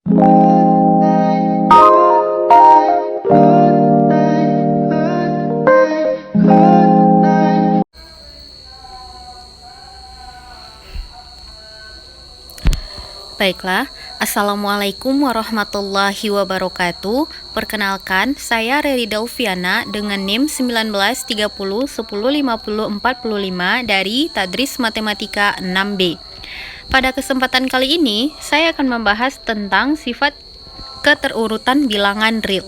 Baiklah, Assalamualaikum warahmatullahi wabarakatuh. Perkenalkan, saya Reri Delviana dengan NIM 1930105045 dari Tadris Matematika 6B. Pada kesempatan kali ini, saya akan membahas tentang sifat keterurutan bilangan real.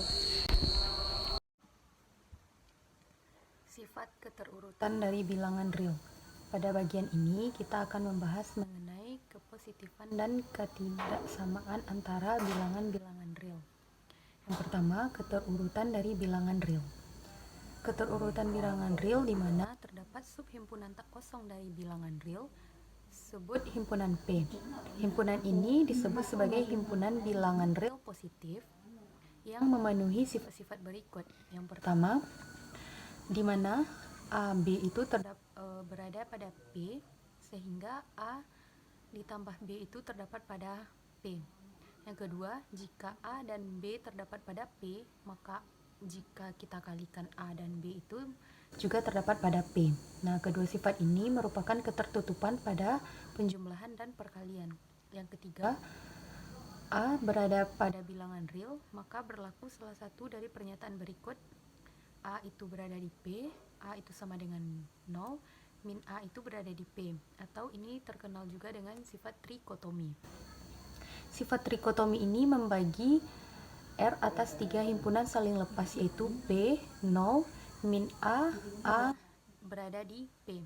Sifat keterurutan dari bilangan real. Pada bagian ini kita akan membahas mengenai kepositifan dan ketidaksamaan antara bilangan-bilangan real. Yang pertama, keterurutan dari bilangan real. Keterurutan bilangan real di mana terdapat subhimpunan tak kosong dari bilangan real sebut himpunan P. Himpunan ini disebut sebagai himpunan bilangan real positif yang memenuhi sifat-sifat berikut. Yang pertama, di mana A, B itu berada pada P, sehingga A ditambah B itu terdapat pada P. Yang kedua, jika A dan B terdapat pada P, maka jika kita kalikan A dan B itu juga terdapat pada P. Nah, kedua sifat ini merupakan ketertutupan pada penjumlahan dan perkalian. Yang ketiga, A berada pada bilangan real, maka berlaku salah satu dari pernyataan berikut. A itu berada di P, A itu sama dengan 0, min A itu berada di P, atau ini terkenal juga dengan sifat trikotomi. Sifat trikotomi ini membagi R atas 3 himpunan saling lepas, yaitu P, 0, min A berada di P.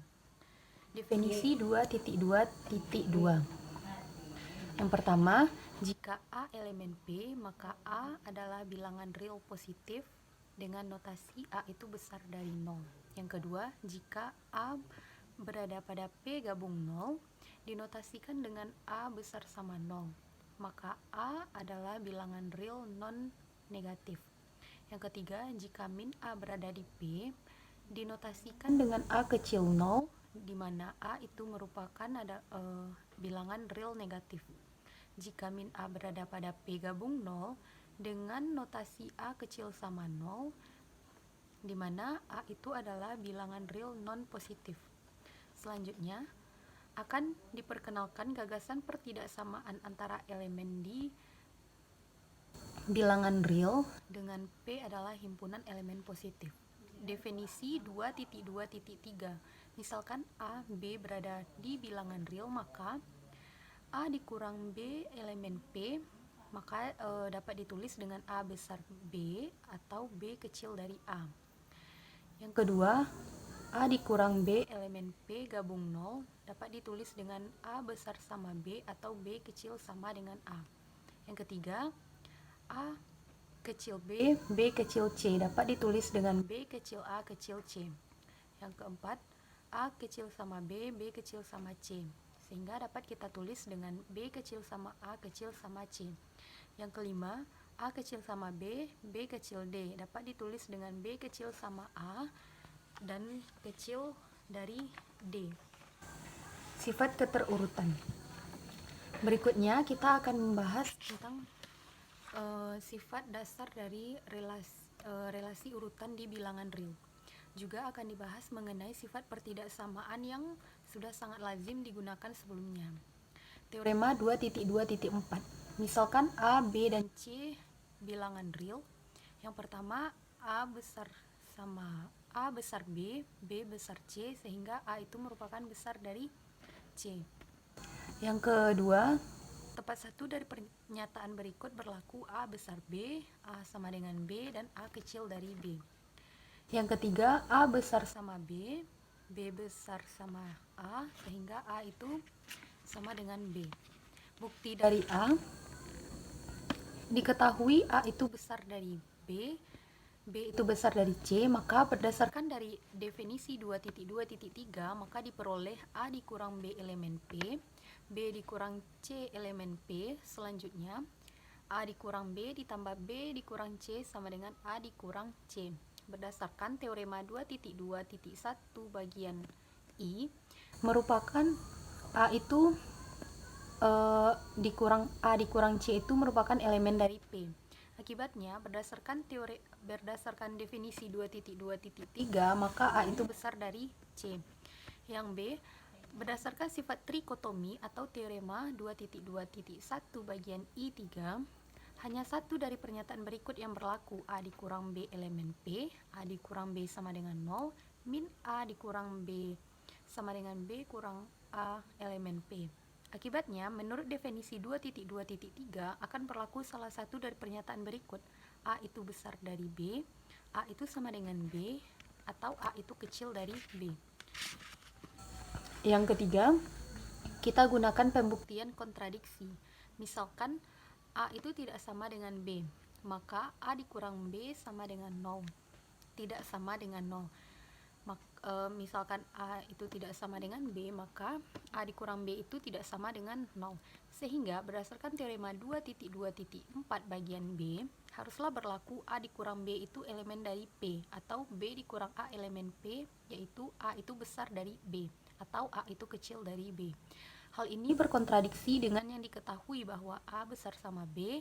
Definisi 2.2.2. Yang pertama, jika A elemen P, maka A adalah bilangan real positif dengan notasi A itu besar dari 0. Yang kedua, jika A berada pada P gabung 0, dinotasikan dengan A besar sama 0, maka A adalah bilangan real non-negatif. Yang ketiga, jika min A berada di P, dinotasikan dengan A kecil 0, di mana A itu merupakan bilangan real negatif. Jika min A berada pada P gabung 0, dengan notasi A kecil sama 0, di mana A itu adalah bilangan real non-positif. Selanjutnya, akan diperkenalkan gagasan pertidaksamaan antara elemen di bilangan real dengan P adalah himpunan elemen positif. Definisi 2.2.3. Misalkan A, B berada di bilangan real, maka A dikurang B elemen P, maka dapat ditulis dengan A besar B atau B kecil dari A. Yang kedua, A dikurang B elemen P gabung 0 dapat ditulis dengan A besar sama B atau B kecil sama dengan A. Yang ketiga, A kecil B, B kecil C dapat ditulis dengan B kecil A kecil C. Yang keempat, A kecil sama B, B kecil sama C, sehingga dapat kita tulis dengan B kecil sama A kecil sama C. Yang kelima, A kecil sama B, B kecil D dapat ditulis dengan B kecil sama A dan kecil dari D. Sifat keterurutan. Berikutnya kita akan membahas tentang sifat dasar dari relasi urutan di bilangan real. Juga akan dibahas mengenai sifat pertidaksamaan yang sudah sangat lazim digunakan sebelumnya. Teorema 2.2.4. Misalkan A, B, dan C bilangan real. Yang pertama, A besar B, B besar C, sehingga A itu merupakan besar dari C. Yang kedua, tepat satu dari pernyataan berikut berlaku. A besar B, A sama dengan B, dan A kecil dari B. Yang ketiga, A besar sama B, B besar sama A, sehingga A itu sama dengan B. Bukti dari A, diketahui A itu besar dari B, B itu besar dari C, maka berdasarkan dari definisi 2.2.3, maka diperoleh A dikurang B elemen P, B dikurang C elemen P. Selanjutnya, A dikurang B ditambah B dikurang C sama dengan A dikurang C. Berdasarkan teorema 2.2.1 bagian I, merupakan A itu dikurang A dikurang C itu merupakan elemen dari P. Akibatnya, berdasarkan definisi 2.2.3, maka A itu besar dari C. Yang B, berdasarkan sifat trikotomi atau teorema 2.2.1 bagian I3, hanya satu dari pernyataan berikut yang berlaku, A dikurang B elemen P, A dikurang B sama dengan 0, min A dikurang B sama dengan B kurang A elemen P. Akibatnya, menurut definisi 2.2.3 akan berlaku salah satu dari pernyataan berikut, A itu besar dari B, A itu sama dengan B, atau A itu kecil dari B. Yang ketiga, kita gunakan pembuktian kontradiksi. Misalkan A itu tidak sama dengan B, maka A dikurang B sama dengan 0. Tidak sama dengan 0. Misalkan A itu tidak sama dengan B, maka A dikurang B itu tidak sama dengan 0. Sehingga berdasarkan teorema 2.2.4 bagian B, haruslah berlaku A dikurang B itu elemen dari P, atau B dikurang A elemen P, yaitu A itu besar dari B, atau A itu kecil dari B. Hal ini berkontradiksi dengan yang diketahui bahwa A besar sama B,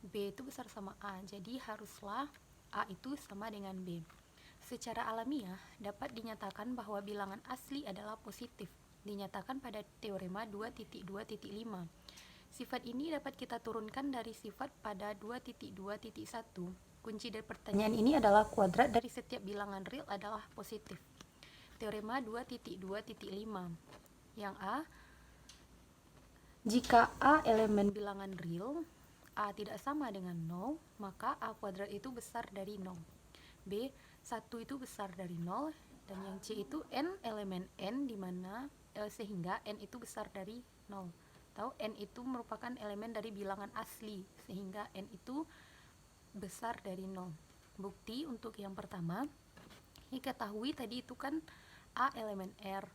B itu besar sama A, jadi haruslah A itu sama dengan B. Secara alamiah, dapat dinyatakan bahwa bilangan asli adalah positif, dinyatakan pada teorema 2.2.5. Sifat ini dapat kita turunkan dari sifat pada 2.2.1. Kunci dari pertanyaan ini adalah kuadrat dari setiap bilangan real adalah positif. Teorema 2.2.5. Yang A, jika A elemen bilangan real, A tidak sama dengan 0, maka A kuadrat itu besar dari 0. B, 1 itu besar dari 0, dan yang C itu N elemen N, dimana sehingga N itu besar dari 0. Atau N itu merupakan elemen dari bilangan asli, sehingga N itu besar dari 0. Bukti untuk yang pertama, diketahui tadi itu kan A elemen R,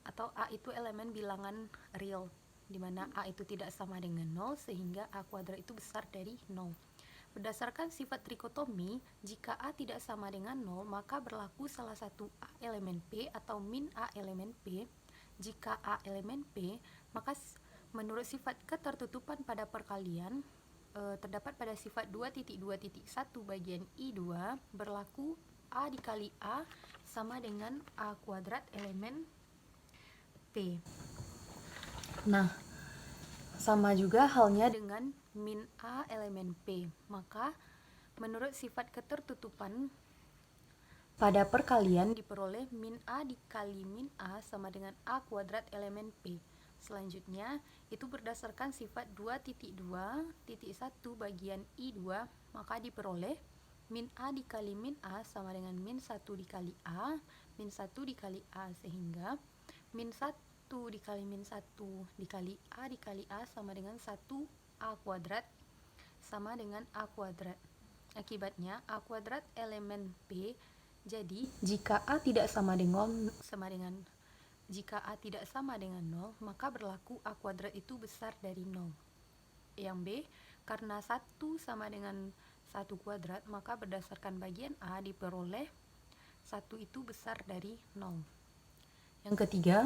atau A itu elemen bilangan real, dimana A itu tidak sama dengan 0, sehingga A kuadrat itu besar dari 0. Berdasarkan sifat trikotomi, jika A tidak sama dengan 0, maka berlaku salah satu A elemen P atau min A elemen P. Jika A elemen P, maka menurut sifat ketertutupan pada perkalian, terdapat pada sifat 2.2.1 bagian I2, berlaku A dikali A sama dengan A kuadrat elemen P. Nah, sama juga halnya dengan min A elemen P. Maka, menurut sifat ketertutupan pada perkalian diperoleh min A dikali min A sama dengan A kuadrat elemen P. Selanjutnya, itu berdasarkan sifat 2.2.1 bagian I2, maka diperoleh min A dikali min A sama dengan min 1 dikali A, min 1 dikali A, sehingga min 1 dikali min 1 dikali A sama dengan 1 A kuadrat sama dengan A kuadrat. Akibatnya A kuadrat elemen P, jadi jika A tidak sama dengan 0, maka berlaku A kuadrat itu besar dari 0. Yang B, karena 1 sama dengan 1 kuadrat, maka berdasarkan bagian A diperoleh 1 itu besar dari 0. Yang ketiga,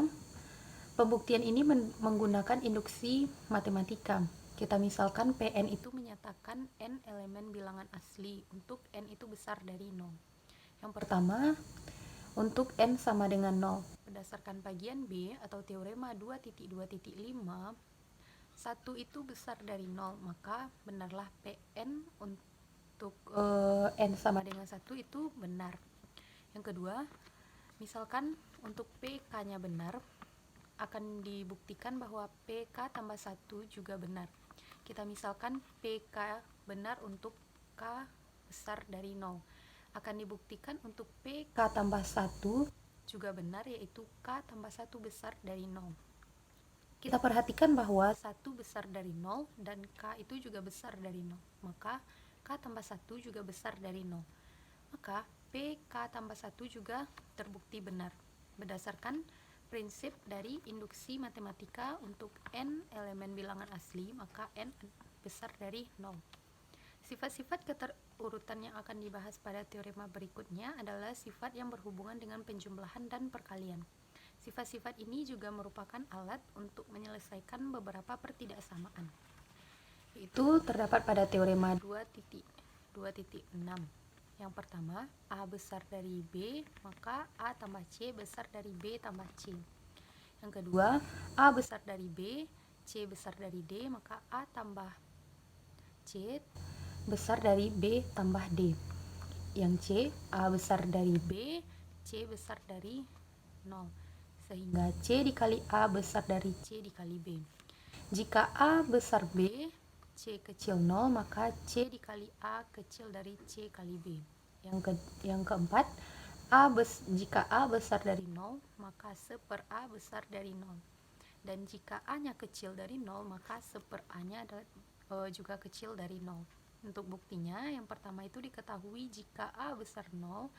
pembuktian ini menggunakan induksi matematika. Kita misalkan Pn itu menyatakan N elemen bilangan asli untuk N itu besar dari 0. Yang pertama, untuk N sama dengan 0. Berdasarkan bagian B atau teorema 2.2.5, 1 itu besar dari 0, maka benarlah Pn untuk N sama dengan 1 itu benar. Yang kedua, misalkan untuk PK-nya benar, akan dibuktikan bahwa PK tambah 1 juga benar. Kita misalkan PK benar untuk K besar dari 0. Akan dibuktikan untuk PK tambah 1 juga benar, yaitu K tambah 1 besar dari 0. Kita perhatikan bahwa 1 besar dari 0 dan K itu juga besar dari 0. Maka K tambah 1 juga besar dari 0. Maka PK tambah 1 juga terbukti benar. Berdasarkan prinsip dari induksi matematika, untuk N elemen bilangan asli, maka N besar dari 0. Sifat-sifat keterurutan yang akan dibahas pada teorema berikutnya adalah sifat yang berhubungan dengan penjumlahan dan perkalian. Sifat-sifat ini juga merupakan alat untuk menyelesaikan beberapa pertidaksamaan. Itu terdapat pada teorema 2.2.6. Yang pertama, A besar dari B, maka A tambah C besar dari B tambah C. Yang kedua, A besar dari B, C besar dari D, maka A tambah C besar dari B tambah D. Yang C, A besar dari B, C besar dari 0. Sehingga C dikali A besar dari C dikali B. Jika A besar B, C kecil 0, maka C dikali A kecil dari C kali B. Yang keempat, jika A besar dari 0, maka 1/A besar dari 0. Dan jika A-nya kecil dari 0, maka 1/A-nya juga kecil dari 0. Untuk buktinya, yang pertama itu diketahui jika A besar 0,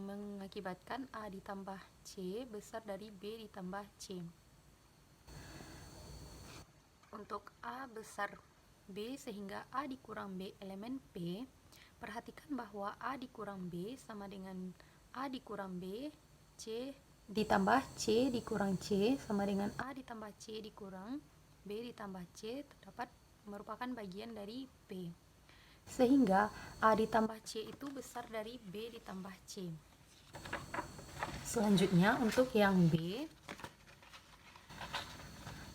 mengakibatkan A ditambah C besar dari B ditambah C. Untuk A besar B sehingga A dikurang B elemen P, perhatikan bahwa A dikurang B sama dengan A dikurang B, C ditambah C dikurang C sama dengan A ditambah C dikurang B ditambah C terdapat merupakan bagian dari P. Sehingga A ditambah C itu besar dari B ditambah C. Selanjutnya untuk yang B,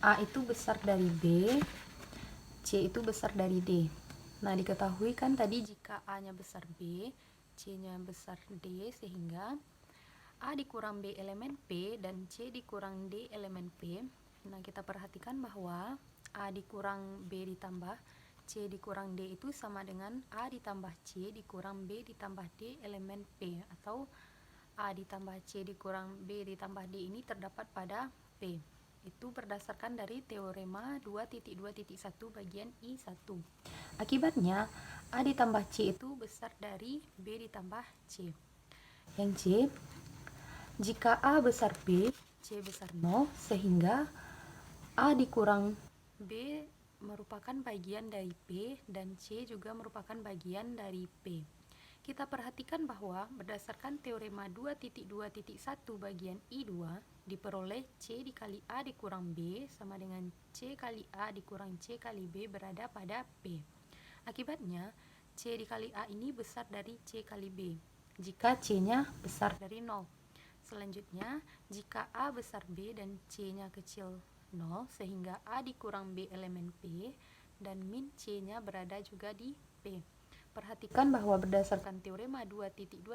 A itu besar dari B, C itu besar dari D. Nah, diketahui kan tadi jika A-nya besar B, C-nya besar D, sehingga A dikurang B elemen P dan C dikurang D elemen P. Nah, kita perhatikan bahwa A dikurang B ditambah C dikurang D itu sama dengan A ditambah C dikurang B ditambah D elemen P, atau A ditambah C dikurang B ditambah D ini terdapat pada P. Itu berdasarkan dari teorema 2.2.1 bagian I1. Akibatnya, A ditambah C itu besar dari B ditambah C. Yang C, jika A besar B, C besar 0, sehingga A dikurang B merupakan bagian dari P dan C juga merupakan bagian dari P. Kita perhatikan bahwa berdasarkan teorema 2.2.1 bagian I2 diperoleh C dikali A dikurang B sama dengan C kali A dikurang C kali B berada pada P. Akibatnya, C dikali A ini besar dari C kali B jika C-nya besar dari 0. Selanjutnya, jika A besar B dan C-nya kecil 0, sehingga A dikurang B elemen P dan min C-nya berada juga di P. Perhatikan bahwa berdasarkan teorema 2.2.1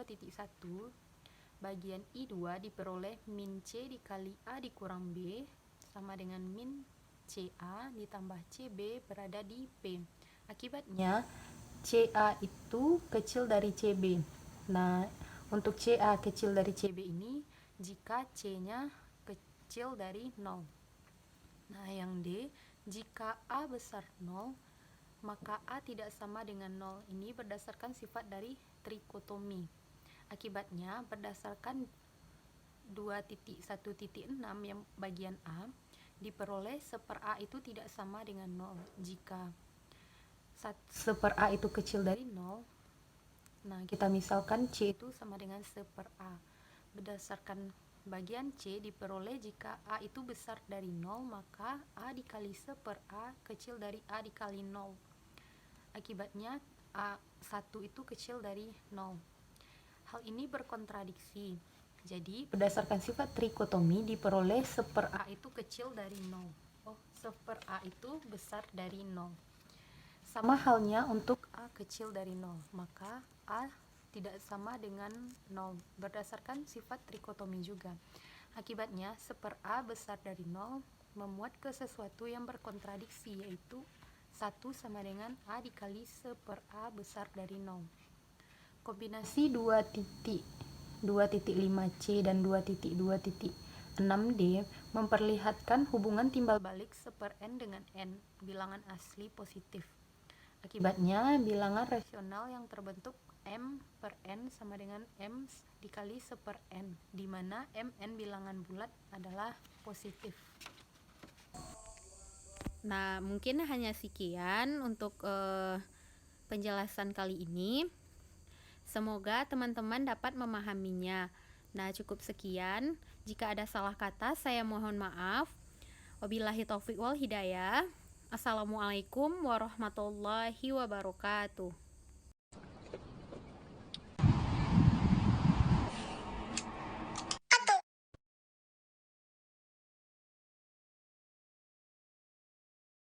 bagian I2 diperoleh min C dikali A dikurang B sama dengan min CA ditambah CB berada di P. Akibatnya CA itu kecil dari CB. Nah, untuk CA kecil dari CB ini jika C-nya kecil dari 0. Nah, yang D, jika A besar 0, maka A tidak sama dengan 0. Ini berdasarkan sifat dari trikotomi. Akibatnya, berdasarkan 2.1.6 yang bagian A, diperoleh 1/A itu tidak sama dengan 0. Jika 1/A itu kecil dari 0, nah kita misalkan C itu sama dengan 1/A. Berdasarkan bagian C diperoleh jika A itu besar dari 0, maka A dikali 1/A kecil dari A dikali 0. Akibatnya A1 itu kecil dari 0. Hal ini berkontradiksi. Jadi, berdasarkan sifat trikotomi diperoleh 1/A itu kecil dari 0. 1/A itu besar dari 0. Sama halnya untuk A kecil dari 0, maka A tidak sama dengan 0 berdasarkan sifat trikotomi juga. Akibatnya 1/A besar dari 0 memuat ke sesuatu yang berkontradiksi, yaitu 1 sama dengan A dikali 1/A besar dari 0. Kombinasi 2.5C dan 2.2.6D memperlihatkan hubungan timbal balik 1/n dengan n, bilangan asli positif. Akibatnya, bilangan rasional yang terbentuk m/n sama dengan m dikali 1/n, di mana mn bilangan bulat adalah positif. Nah, mungkin hanya sekian untuk penjelasan kali ini. Semoga teman-teman dapat memahaminya. Nah, cukup sekian. Jika ada salah kata, saya mohon maaf. Wabillahi taufiq wal hidayah. Assalamualaikum warahmatullahi wabarakatuh.